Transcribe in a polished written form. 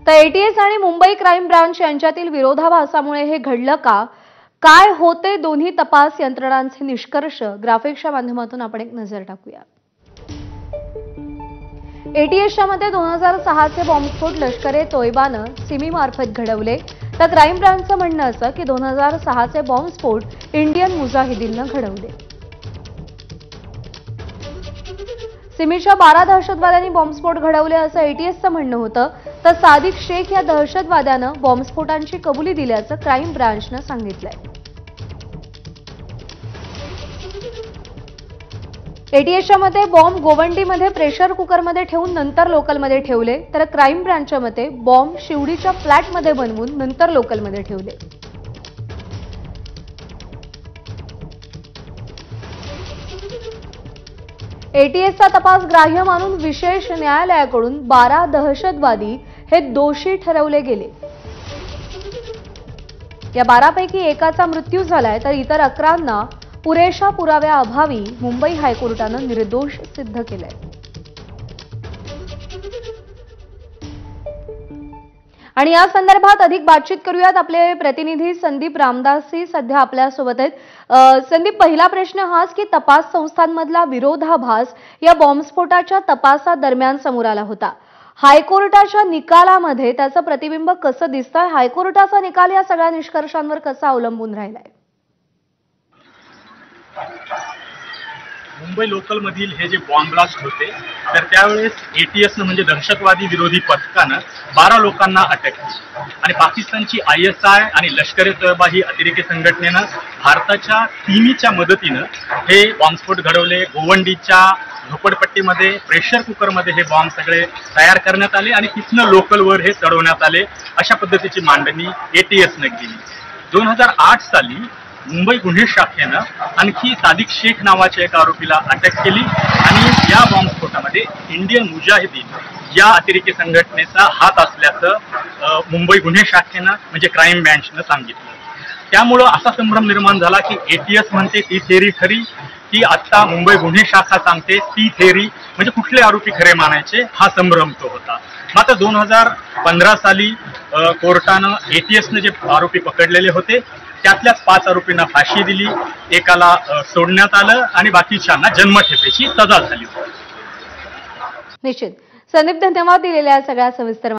तर एटीएस आणि Mumbai crime branch यांच्यातील विरोधाभासामुळे हे घडलं का? काय होते दोन्ही तपास यंत्रणांचे निष्कर्ष? ग्राफिक्सच्या माध्यमातून आपण एक नजर टाकूया. एटीएसच्या मते 2006 चे बॉम्बस्फोट लष्कर-ए-तोयबानं सिमीमार्फत घडवले, तर क्राईम ब्रांचचं म्हणणं असं की 2006 चे बॉम्बस्फोट इंडियन मुजाहिदीननं घडवले. सिमीच्या 12 दहशतवाद्यांनी बॉम्बस्फोट घडवले असं एटीएसचं म्हणणं होतं, तर सादिक शेख या दहशतवाद्यानं बॉम्बस्फोटांची कबुली दिल्याचं क्राईम ब्रांचनं सांगितलंय. एटीएसच्या मते बॉम्ब गोवंडीमध्ये प्रेशर कुकरमध्ये ठेवून नंतर लोकलमध्ये ठेवले, तर क्राईम ब्रांचच्या मते बॉम्ब शिवडीच्या फ्लॅटमध्ये बनवून नंतर लोकलमध्ये ठेवले. एटीएसचा तपास ग्राह्य मानून विशेष न्यायालयाकडून 12 दहशतवादी हे दोषी ठरवले गेले. या 12 पैकी एकाचा मृत्यू झालाय, तर इतर 11 पुरेशा पुराव्याअभावी मुंबई हायकोर्टानं निर्दोष सिद्ध केलंय. आणि या संदर्भात अधिक बातचीत करूयात. आपले प्रतिनिधी संदीप रामदासी सध्या आपल्या सोबत आहेत. संदीप, पहिला प्रश्न हाच की तपास संस्थांमधला विरोधाभास या बॉम्बस्फोटाच्या तपासादरम्यान समोर आला होता. हायकोर्टाच्या निकालामध्ये त्याचं प्रतिबिंब कसं दिसतंय? हायकोर्टाचा निकाल या सगळ्या निष्कर्षांवर कसा अवलंबून राहिलाय? मुंबई लोकलमधील हे जे बॉम्ब ब्लास्ट होते, तर त्यावेळेस एटीएसनं म्हणजे दहशतवादी विरोधी पथकानं 12 लोकांना अटक केली आणि पाकिस्तानची ISI आणि लष्कर-ए-तोयबा ही अतिरेकी संघटनेनं भारताच्या सिमीच्या मदतीनं हे बॉम्बस्फोट घडवले. गोवंडीच्या झोपडपट्टीमध्ये प्रेशर कुकरमध्ये हे बॉम्ब सगळे तयार करण्यात आले आणि तिथनं लोकलवर हे चढवण्यात आले, अशा पद्धतीची मांडणी एटीएसनं केली. 2008 साली मुंबई गुन्हे शाखेनं आणखी सादिक शेख नावाच्या एका आरोपीला अटक केली आणि या बॉम्बस्फोटामध्ये इंडियन मुजाहिदीन या अतिरेकी संघटनेचा हात असल्याचं मुंबई गुन्हे शाखेनं म्हणजे क्राईम ब्रांचनं सांगितलं. त्यामुळं असा संभ्रम निर्माण झाला की एटीएस म्हणते ती थेअरी खरी, की आता मुंबई गुन्हे शाखा सांगते ती थेअरी, म्हणजे कुठले आरोपी खरे मानायचे, हा संभ्रम तो होता. मात्र 2015 साली कोर्टानं एटीएसनं जे आरोपी पकडलेले होते त्यातल्याच 5 आरोपींना फाशी दिली, एकाला सोडण्यात आलं आणि बाकीच्यांना जन्मठेपेची सजा झाली. निश्चित. संदीप, धन्यवाद दिलेल्या सगळ्या सविस्तर